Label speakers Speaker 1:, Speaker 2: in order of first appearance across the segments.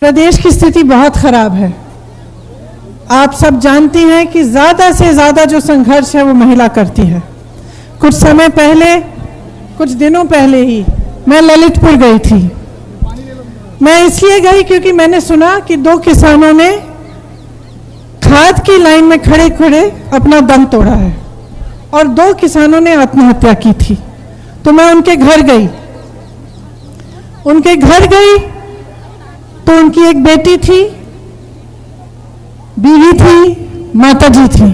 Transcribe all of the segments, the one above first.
Speaker 1: प्रदेश की स्थिति बहुत खराब है। आप सब जानती हैं कि ज़्यादा से ज़्यादा जो संघर्ष है वो महिला करती है। कुछ समय पहले, कुछ दिनों पहले ही मैं ललितपुर गई थी। मैं इसलिए गई क्योंकि मैंने सुना कि 2 किसानों ने खाद की लाइन में खड़े खड़े अपना दम तोड़ा है और 2 किसानों ने आत्महत्या की थी। तो मैं उनके घर गई। तो उनकी एक बेटी थी, बीवी थी, माताजी थी।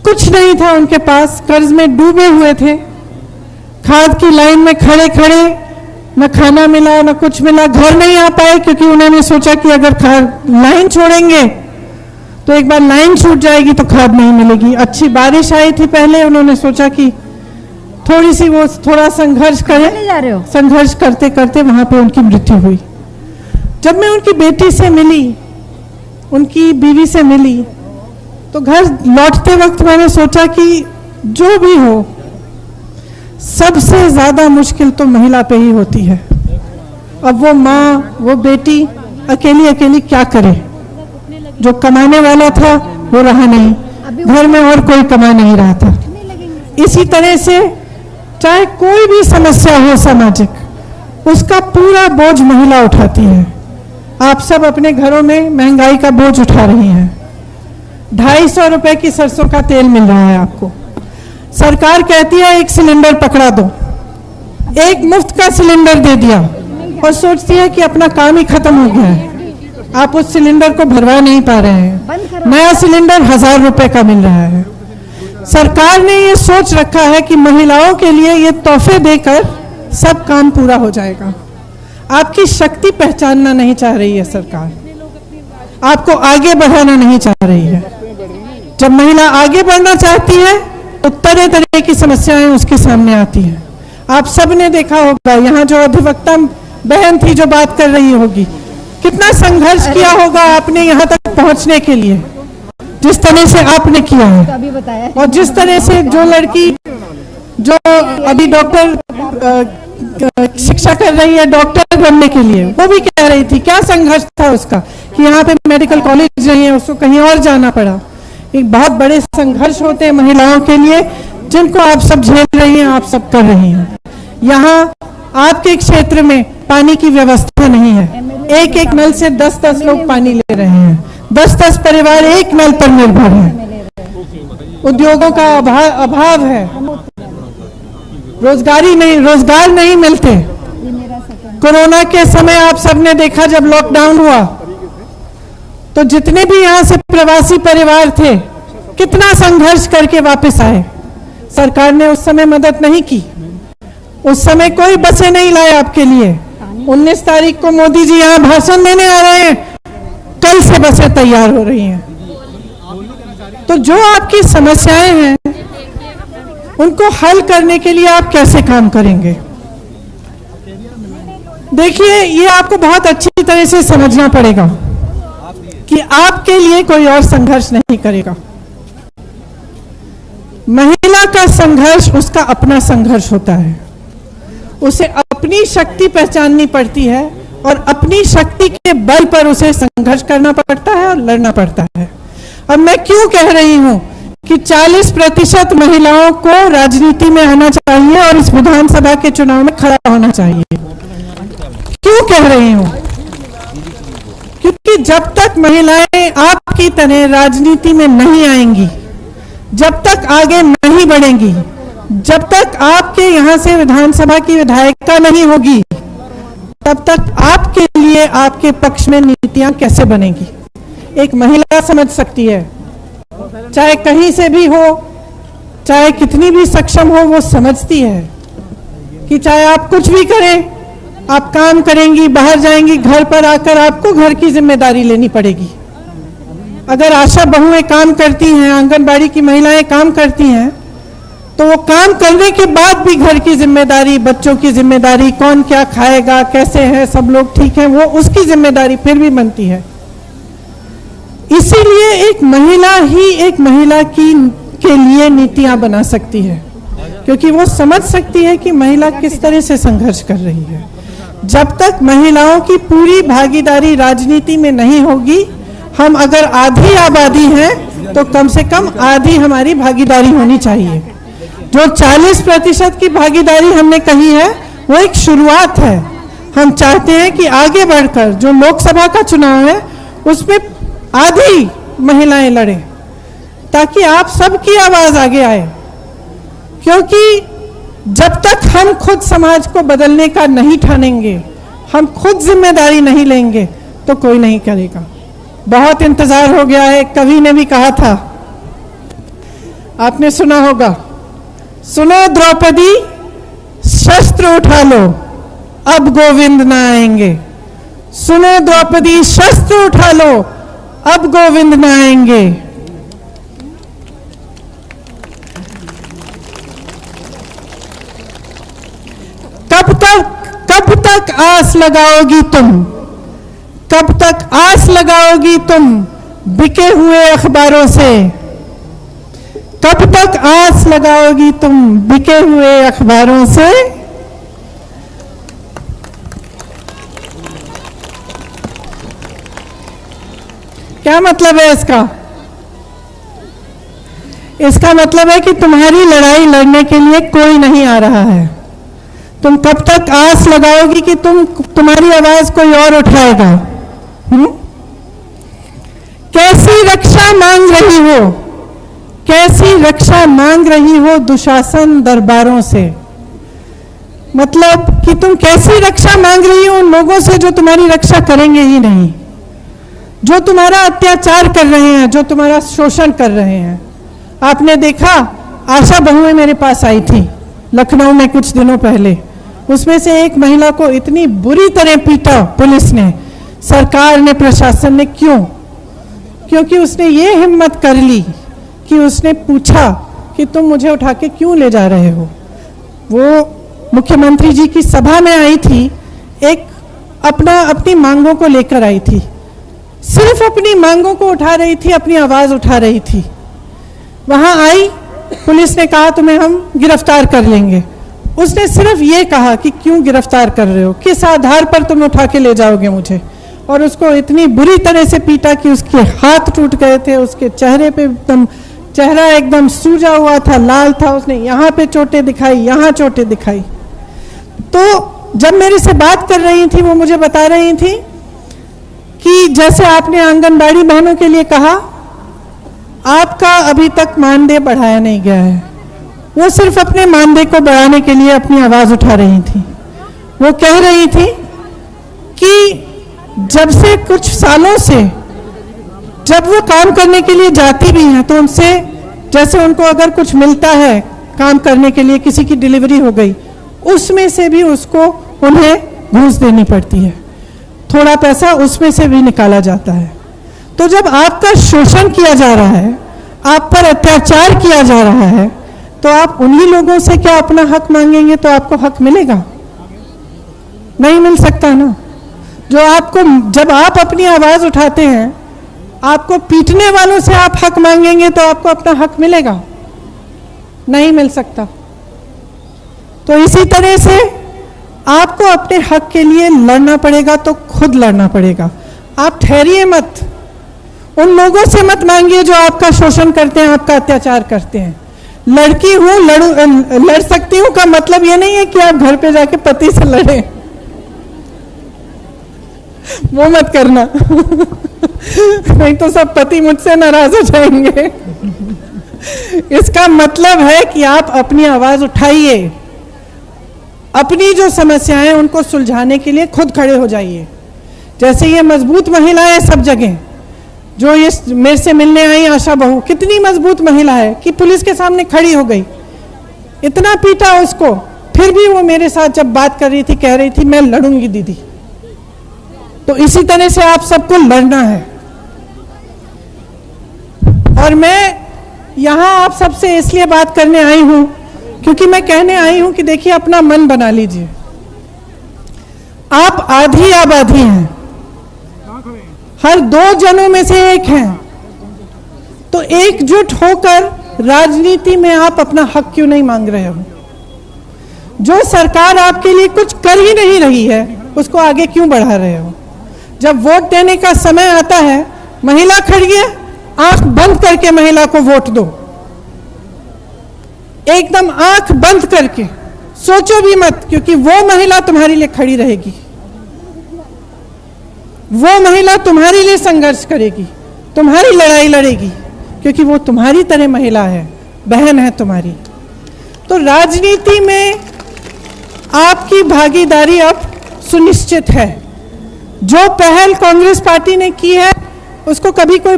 Speaker 1: कुछ नहीं था उनके पास, कर्ज में डूबे हुए थे। खाद की लाइन में खड़े खड़े न खाना मिला न कुछ मिला। घर नहीं आ पाए क्योंकि उन्होंने सोचा कि अगर लाइन छोड़ेंगे तो एक बार लाइन छूट जाएगी तो खाद नहीं मिलेगी। अच्छी बारिश आई थी पहले, उन्होंने सोचा कि थोड़ा संघर्ष करें। संघर्ष करते करते वहां पे उनकी मृत्यु हुई। जब मैं उनकी बेटी से मिली, उनकी बीवी से मिली, तो घर लौटते वक्त मैंने सोचा कि जो भी हो, सबसे ज्यादा मुश्किल तो महिला पे ही होती है। अब वो माँ, वो बेटी अकेली अकेली क्या करे। जो कमाने वाला था वो रहा नहीं, घर में और कोई कमा नहीं रहा था। इसी तरह से चाहे कोई भी समस्या हो सामाजिक, उसका पूरा बोझ महिला उठाती है। आप सब अपने घरों में महंगाई का बोझ उठा रही हैं। 250 रुपए की सरसों का तेल मिल रहा है आपको। सरकार कहती है 1 सिलेंडर पकड़ा दो, 1 मुफ्त का सिलेंडर दे दिया और सोचती है कि अपना काम ही खत्म हो गया है। आप उस सिलेंडर को भरवा नहीं पा रहे हैं। नया सिलेंडर 1000 रुपए का मिल रहा है। सरकार ने ये सोच रखा है कि महिलाओं के लिए ये तोहफे देकर सब काम पूरा हो जाएगा। आपकी शक्ति पहचानना नहीं चाह रही है सरकार, आपको आगे बढ़ाना नहीं चाह रही है। जब महिला आगे बढ़ना चाहती है तो तरह तरह की समस्याएं उसके सामने आती हैं। आप सब ने देखा होगा, यहाँ जो अधिवक्ता बहन थी जो बात कर रही होगी, कितना संघर्ष किया होगा आपने यहाँ तक पहुँचने के लिए, जिस तरह से आपने किया है। और जिस तरह से जो लड़की जो अभी डॉक्टर शिक्षा कर रही है डॉक्टर बनने के लिए, वो भी कह रही थी क्या संघर्ष था उसका कि यहाँ पे मेडिकल कॉलेज नहीं है, उसको कहीं और जाना पड़ा। एक बहुत बड़े संघर्ष होते हैं महिलाओं के लिए, जिनको आप सब झेल रही हैं, आप सब कर रही हैं। यहाँ आपके क्षेत्र में पानी की व्यवस्था नहीं है। एक नल से 10-10 लोग पानी ले रहे हैं। 10-10 परिवार एक नल पर निर्भर है। उद्योगों का अभाव है। रोजगार नहीं मिलते। कोरोना के समय आप सबने देखा, जब लॉकडाउन हुआ तो जितने भी यहाँ से प्रवासी परिवार थे, कितना संघर्ष करके वापस आए। सरकार ने उस समय मदद नहीं की। उस समय कोई बसें नहीं लाए आपके लिए। 19 तारीख को मोदी जी यहाँ भाषण देने आ रहे हैं, कल से बसें तैयार हो रही हैं। तो जो आपकी समस्याएं हैं उनको हल करने के लिए आप कैसे काम करेंगे? देखिए, ये आपको बहुत अच्छी तरह से समझना पड़ेगा कि आपके लिए कोई और संघर्ष नहीं करेगा। महिला का संघर्ष उसका अपना संघर्ष होता है। उसे अपनी शक्ति पहचाननी पड़ती है और अपनी शक्ति के बल पर उसे संघर्ष करना पड़ता है और लड़ना पड़ता है। अब मैं क्यों कह रही हूं कि 40% महिलाओं को राजनीति में आना चाहिए और इस विधानसभा के चुनाव में खड़ा होना चाहिए? क्यों कह रही हूं? क्योंकि जब तक महिलाएं आपकी तरह राजनीति में नहीं आएंगी, जब तक आगे नहीं बढ़ेंगी, जब तक आपके यहां से विधानसभा की विधायिका नहीं होगी, तब तक आपके लिए आपके पक्ष में नीतियां कैसे बनेगी? एक महिला समझ सकती है, चाहे कहीं से भी हो, चाहे कितनी भी सक्षम हो, वो समझती है कि चाहे आप कुछ भी करें, आप काम करेंगी, बाहर जाएंगी, घर पर आकर आपको घर की जिम्मेदारी लेनी पड़ेगी। अगर आशा बहुएं काम करती हैं, आंगनबाड़ी की महिलाएं काम करती हैं, तो वो काम करने के बाद भी घर की जिम्मेदारी, बच्चों की जिम्मेदारी, कौन क्या खाएगा, कैसे है, सब लोग ठीक हैं, वो उसकी जिम्मेदारी फिर भी बनती है। इसीलिए एक महिला ही एक महिला के लिए नीतियां बना सकती है, क्योंकि वो समझ सकती है कि महिला किस तरह से संघर्ष कर रही है। जब तक महिलाओं की पूरी भागीदारी राजनीति में नहीं होगी, हम अगर आधी आबादी हैं तो कम से कम आधी हमारी भागीदारी होनी चाहिए। जो 40% की भागीदारी हमने कही है वो एक शुरुआत है। हम चाहते हैं कि आगे बढ़कर जो लोकसभा का चुनाव है उसमें आधी महिलाएं लड़ें, ताकि आप सबकी आवाज आगे आए। क्योंकि जब तक हम खुद समाज को बदलने का नहीं ठानेंगे, हम खुद जिम्मेदारी नहीं लेंगे, तो कोई नहीं करेगा। बहुत इंतजार हो गया है। कवि ने भी कहा था, आपने सुना होगा, सुनो द्रौपदी शस्त्र उठा लो, अब गोविंद ना आएंगे। सुनो द्रौपदी शस्त्र उठा लो, अब गोविंद ना आएंगे। कब तक आस लगाओगी तुम, कब तक आस लगाओगी तुम बिके हुए अखबारों से, कब तक आस लगाओगी तुम बिके हुए अखबारों से। क्या मतलब है इसका? इसका मतलब है कि तुम्हारी लड़ाई लड़ने के लिए कोई नहीं आ रहा है। तुम कब तक आस लगाओगी कि तुम्हारी आवाज कोई और उठाएगा? कैसी रक्षा मांग रही हो, कैसी रक्षा मांग रही हो दुशासन दरबारों से। मतलब कि तुम कैसी रक्षा मांग रही हो उन लोगों से जो तुम्हारी रक्षा करेंगे ही नहीं, जो तुम्हारा अत्याचार कर रहे हैं, जो तुम्हारा शोषण कर रहे हैं। आपने देखा, आशा बहुएं मेरे पास आई थी लखनऊ में कुछ दिनों पहले। उसमें से एक महिला को इतनी बुरी तरह पीटा पुलिस ने, सरकार ने, प्रशासन ने। क्यों? क्योंकि उसने ये हिम्मत कर ली कि उसने पूछा कि तुम मुझे उठा के क्यों ले जा रहे हो। वो मुख्यमंत्री जी की सभा में आई थी, एक अपनी मांगों को लेकर आई थी, सिर्फ अपनी मांगों को उठा रही थी, अपनी आवाज उठा रही थी। वहां आई, पुलिस ने कहा तुम्हें हम गिरफ्तार कर लेंगे। उसने सिर्फ ये कहा कि क्यों गिरफ्तार कर रहे हो, किस आधार पर तुम उठा के ले जाओगे मुझे। और उसको इतनी बुरी तरह से पीटा कि उसके हाथ टूट गए थे, उसके चेहरे पे चेहरा एकदम सूजा हुआ था, लाल था। उसने यहाँ पे चोटें दिखाई, यहाँ चोटें दिखाई। तो जब मेरे से बात कर रही थी वो मुझे बता रही थी कि जैसे आपने आंगनबाड़ी बहनों के लिए कहा, आपका अभी तक मानदेय बढ़ाया नहीं गया है। वो सिर्फ अपने मानदेय को बढ़ाने के लिए अपनी आवाज उठा रही थी। वो कह रही थी कि जब से कुछ सालों से जब वो काम करने के लिए जाती भी हैं तो उनसे, जैसे उनको अगर कुछ मिलता है काम करने के लिए, किसी की डिलीवरी हो गई, उसमें से भी उसको उन्हें घूस देनी पड़ती है, थोड़ा पैसा उसमें से भी निकाला जाता है। तो जब आपका शोषण किया जा रहा है, आप पर अत्याचार किया जा रहा है, तो आप उन्हीं लोगों से क्या अपना हक मांगेंगे तो आपको हक मिलेगा? नहीं मिल सकता ना। जो आपको, जब आप अपनी आवाज उठाते हैं, आपको पीटने वालों से आप हक मांगेंगे तो आपको अपना हक मिलेगा? नहीं मिल सकता। तो इसी तरह से आपको अपने हक के लिए लड़ना पड़ेगा, तो खुद लड़ना पड़ेगा। आप ठहरिए मत, उन लोगों से मत मांगिए जो आपका शोषण करते हैं, आपका अत्याचार करते हैं। लड़की हूं, लड़ सकती हूं का मतलब ये नहीं है कि आप घर पे जाके पति से लड़ें। वो मत करना नहीं तो सब पति मुझसे नाराज हो जाएंगे। इसका मतलब है कि आप अपनी आवाज उठाइए, अपनी जो समस्याएं उनको सुलझाने के लिए खुद खड़े हो जाइए। जैसे ये मजबूत महिलाएं सब जगह, जो ये मेरे से मिलने आई आशा बहू, कितनी मजबूत महिला है कि पुलिस के सामने खड़ी हो गई, इतना पीटा उसको, फिर भी वो मेरे साथ जब बात कर रही थी कह रही थी मैं लड़ूंगी दीदी। तो इसी तरह से आप सबको लड़ना है। और मैं यहां आप सबसे इसलिए बात करने आई हूं क्योंकि मैं कहने आई हूं कि देखिए, अपना मन बना लीजिए। आप आधी आबादी हैं, हर 2 जनों में से एक हैं, तो एकजुट होकर राजनीति में आप अपना हक क्यों नहीं मांग रहे हो? जो सरकार आपके लिए कुछ कर ही नहीं रही है, उसको आगे क्यों बढ़ा रहे हो? जब वोट देने का समय आता है, महिला खड़ी है, आंख बंद करके महिला को वोट दो, एकदम आंख बंद करके, सोचो भी मत, क्योंकि वो महिला तुम्हारे लिए खड़ी रहेगी, वो महिला तुम्हारे लिए संघर्ष करेगी, तुम्हारी लड़ाई लड़ेगी, क्योंकि वो तुम्हारी तरह महिला है, बहन है तुम्हारी। तो राजनीति में आपकी भागीदारी अब सुनिश्चित है। जो पहल कांग्रेस पार्टी ने की है उसको कभी कोई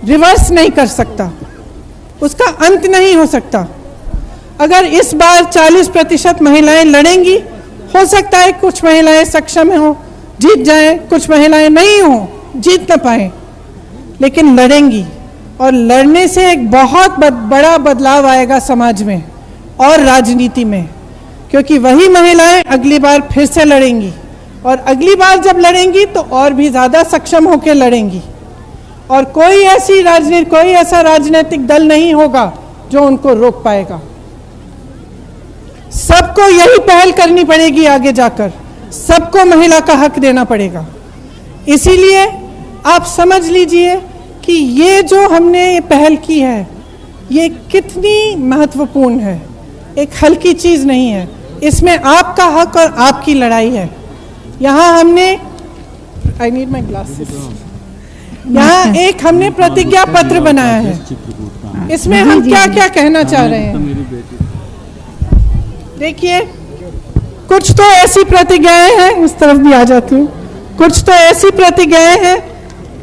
Speaker 1: रिवर्स नहीं कर सकता, उसका अंत नहीं हो सकता। अगर इस बार 40% महिलाएं लड़ेंगी, हो सकता है कुछ महिलाएं सक्षम हो, जीत जाएं, कुछ महिलाएं नहीं हो, जीत न पाए, लेकिन लड़ेंगी। और लड़ने से एक बहुत बड़ा बदलाव आएगा समाज में और राजनीति में, क्योंकि वही महिलाएं अगली बार फिर से लड़ेंगी, और अगली बार जब लड़ेंगी तो और भी ज़्यादा सक्षम होकर लड़ेंगी, और कोई ऐसा राजनीतिक दल नहीं होगा जो उनको रोक पाएगा। सबको यही पहल करनी पड़ेगी, आगे जाकर सबको महिला का हक देना पड़ेगा। इसीलिए आप समझ लीजिए कि ये जो हमने ये पहल की है, ये कितनी महत्वपूर्ण है, एक हल्की चीज नहीं है। इसमें आपका हक और आपकी लड़ाई है। यहाँ हमने, आई नीड माई ग्लासेस, यहाँ एक हमने प्रतिज्ञा पत्र बनाया है। इसमें हम क्या क्या कहना चाह रहे हैं, देखिए, कुछ तो ऐसी प्रतिज्ञाएं हैं, इस तरफ भी आ जाती हूँ, कुछ तो ऐसी प्रतिज्ञाएं हैं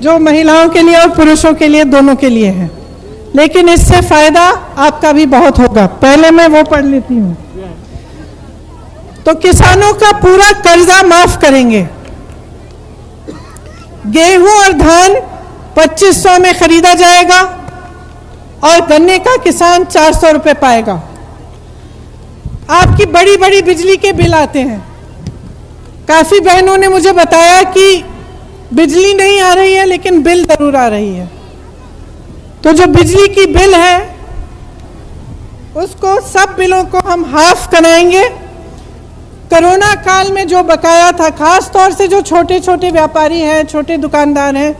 Speaker 1: जो महिलाओं के लिए और पुरुषों के लिए, दोनों के लिए हैं, लेकिन इससे फायदा आपका भी बहुत होगा। पहले मैं वो पढ़ लेती हूँ। तो किसानों का पूरा कर्जा माफ करेंगे, गेहूं और धान 2500 में खरीदा जाएगा, और गन्ने का किसान 400 रुपए पाएगा। आपकी बड़ी बड़ी बिजली के बिल आते हैं, काफी बहनों ने मुझे बताया कि बिजली नहीं आ रही है लेकिन बिल जरूर आ रही है। तो जो बिजली की बिल है उसको, सब बिलों को हम हाफ कराएंगे। कोरोना काल में जो बकाया था, खास तौर से जो छोटे छोटे व्यापारी हैं, छोटे दुकानदार हैं,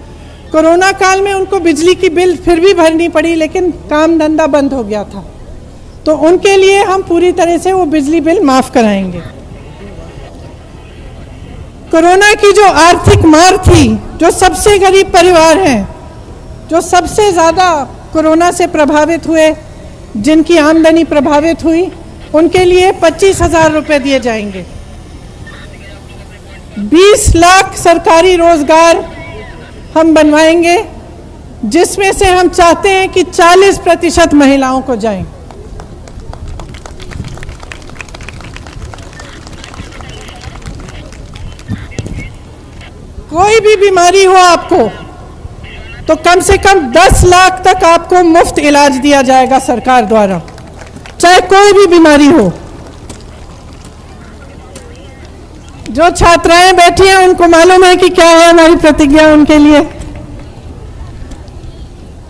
Speaker 1: कोरोना काल में उनको बिजली की बिल फिर भी भरनी पड़ी, लेकिन काम धंधा बंद हो गया था, तो उनके लिए हम पूरी तरह से वो बिजली बिल माफ कराएंगे। कोरोना की जो आर्थिक मार थी, जो सबसे गरीब परिवार हैं, जो सबसे ज़्यादा कोरोना से प्रभावित हुए, जिनकी आमदनी प्रभावित हुई, उनके लिए 25,000 रुपये दिए जाएंगे। 20 लाख सरकारी रोजगार हम बनवाएंगे, जिसमें से हम चाहते हैं कि 40% महिलाओं को जाएं। कोई भी बीमारी हो आपको, तो कम से कम 10 लाख तक आपको मुफ्त इलाज दिया जाएगा सरकार द्वारा, चाहे कोई भी बीमारी हो। जो छात्राएं बैठी हैं उनको मालूम है कि क्या है हमारी प्रतिज्ञा उनके लिए।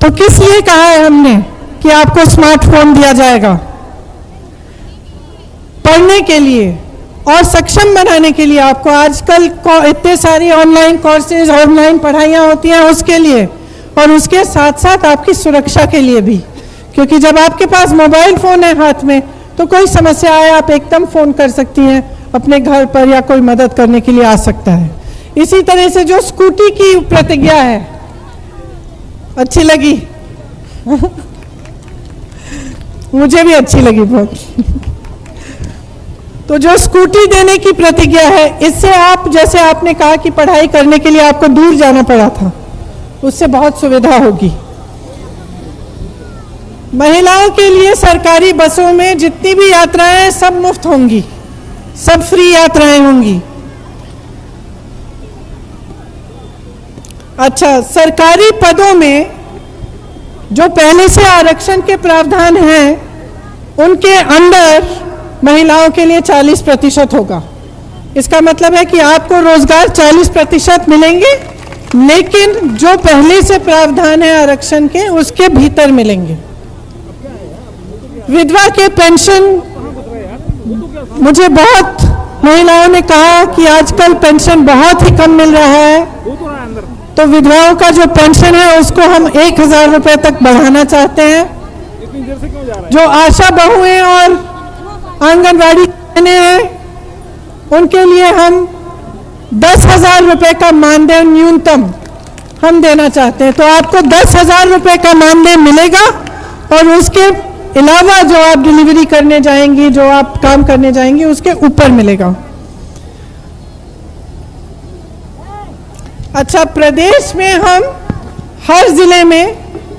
Speaker 1: तो किस लिए कहा है हमने कि आपको स्मार्टफोन दिया जाएगा? पढ़ने के लिए और सक्षम बनाने के लिए। आपको आजकल इतने सारी ऑनलाइन कोर्सेज, ऑनलाइन पढ़ाइयाँ होती हैं, उसके लिए, और उसके साथ साथ आपकी सुरक्षा के लिए भी, क्योंकि जब आपके पास मोबाइल फ़ोन है हाथ में, तो कोई समस्या आए आप एकदम फ़ोन कर सकती हैं अपने घर पर, या कोई मदद करने के लिए आ सकता है। इसी तरह से जो स्कूटी की प्रतिज्ञा है, अच्छी लगी मुझे भी अच्छी लगी बहुत। तो जो स्कूटी देने की प्रतिज्ञा है, इससे आप, जैसे आपने कहा कि पढ़ाई करने के लिए आपको दूर जाना पड़ा था, उससे बहुत सुविधा होगी। महिलाओं के लिए सरकारी बसों में जितनी भी यात्राएं सब मुफ्त होंगी, सब फ्री यात्राएं होंगी। अच्छा, सरकारी पदों में जो पहले से आरक्षण के प्रावधान हैं, उनके अंदर महिलाओं के लिए 40% होगा। इसका मतलब है कि आपको रोजगार 40% मिलेंगे, लेकिन जो पहले से प्रावधान है आरक्षण के, उसके भीतर मिलेंगे। विधवा के पेंशन मुझे बहुत महिलाओं ने कहा कि आजकल पेंशन बहुत ही कम मिल रहा है, तो विधवाओं का जो पेंशन है उसको हम 1,000 रुपए तक बढ़ाना चाहते हैं। जो आशा बहुएं और आंगनवाड़ी हैं उनके लिए हम 10,000 रुपए का मानदेय न्यूनतम हम देना चाहते हैं। तो आपको 10,000 रुपए का मानदेय मिलेगा और उसके अलावा जो आप डिलीवरी करने जाएंगी, जो आप काम करने जाएंगी, उसके ऊपर मिलेगा। अच्छा, प्रदेश में हम हर जिले में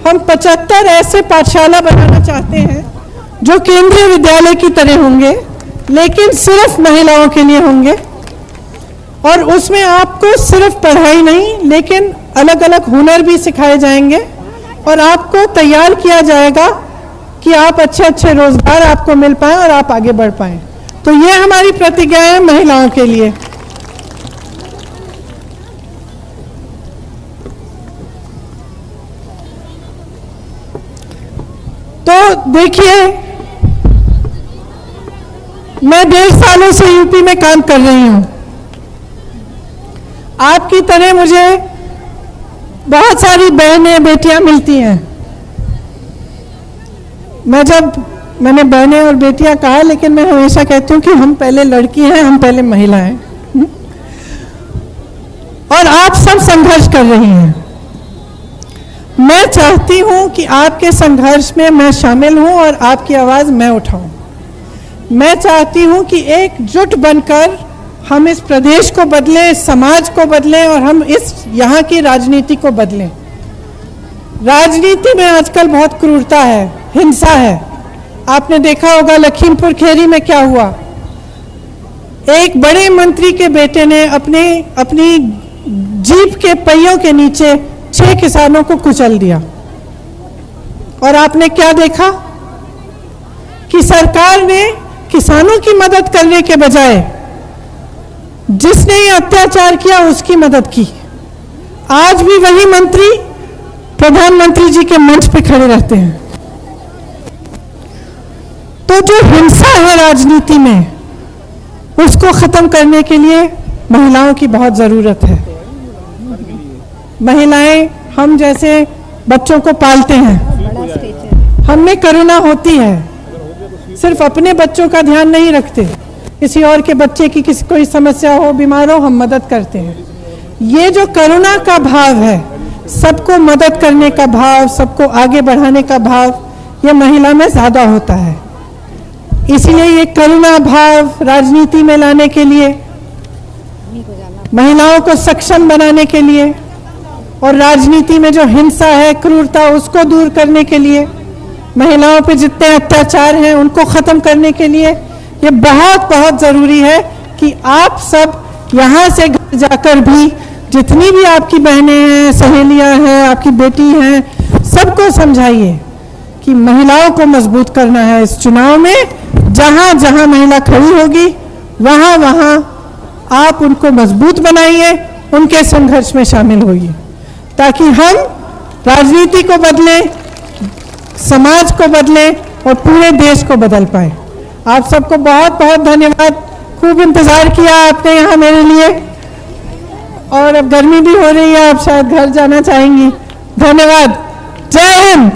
Speaker 1: हम 75 ऐसे पाठशाला बनाना चाहते हैं जो केंद्रीय विद्यालय की तरह होंगे, लेकिन सिर्फ महिलाओं के लिए होंगे। और उसमें आपको सिर्फ पढ़ाई नहीं, लेकिन अलग अलग हुनर भी सिखाए जाएंगे और आपको तैयार किया जाएगा कि आप अच्छे अच्छे रोजगार आपको मिल पाए और आप आगे बढ़ पाए। तो ये हमारी प्रतिज्ञा है महिलाओं के लिए। तो देखिए, मैं 1.5 सालों से यूपी में काम कर रही हूं। आपकी तरह मुझे बहुत सारी बहनें बेटियां मिलती हैं। मैंने बहनें और बेटियां कहा, लेकिन मैं हमेशा कहती हूं कि हम पहले लड़की हैं, हम पहले महिला हैं। और आप सब संघर्ष कर रही हैं। मैं चाहती हूं कि आपके संघर्ष में मैं शामिल हूं और आपकी आवाज मैं उठाऊं। मैं चाहती हूं कि एकजुट बनकर हम इस प्रदेश को बदलें, समाज को बदलें और हम इस यहाँ की राजनीति को बदलें। राजनीति में आजकल बहुत क्रूरता है, हिंसा है। आपने देखा होगा लखीमपुर खीरी में क्या हुआ। एक बड़े मंत्री के बेटे ने अपनी जीप के पहियों के नीचे 6 किसानों को कुचल दिया। और आपने क्या देखा कि सरकार ने किसानों की मदद करने के बजाय जिसने ये अत्याचार किया उसकी मदद की। आज भी वही मंत्री प्रधानमंत्री जी के मंच पे खड़े रहते हैं। तो जो हिंसा है राजनीति में, उसको खत्म करने के लिए महिलाओं की बहुत जरूरत है। महिलाएं हम जैसे बच्चों को पालते हैं, हमें करुणा होती है, सिर्फ अपने बच्चों का ध्यान नहीं रखते, किसी और के बच्चे की किसी कोई समस्या हो, बीमार हो, हम मदद करते हैं। ये जो करुणा का भाव है, सबको मदद करने का भाव, सबको आगे बढ़ाने का भाव, ये महिला में ज्यादा होता है। इसलिए ये करुणा भाव राजनीति में लाने के लिए, महिलाओं को सक्षम बनाने के लिए और राजनीति में जो हिंसा है, क्रूरता, उसको दूर करने के लिए, महिलाओं पे जितने अत्याचार हैं उनको खत्म करने के लिए ये बहुत बहुत जरूरी है कि आप सब यहाँ से घर जाकर भी जितनी भी आपकी बहनें हैं, सहेलियां हैं, आपकी बेटी हैं, सबको समझाइए कि महिलाओं को मजबूत करना है। इस चुनाव में जहाँ जहाँ महिला खड़ी होगी वहाँ वहाँ आप उनको मजबूत बनाइए, उनके संघर्ष में शामिल होइए, ताकि हम राजनीति को बदलें, समाज को बदलें और पूरे देश को बदल पाए। आप सबको बहुत बहुत धन्यवाद। खूब इंतजार किया आपने यहाँ मेरे लिए, और अब गर्मी भी हो रही है, आप शायद घर जाना चाहेंगी। धन्यवाद। जय हिंद।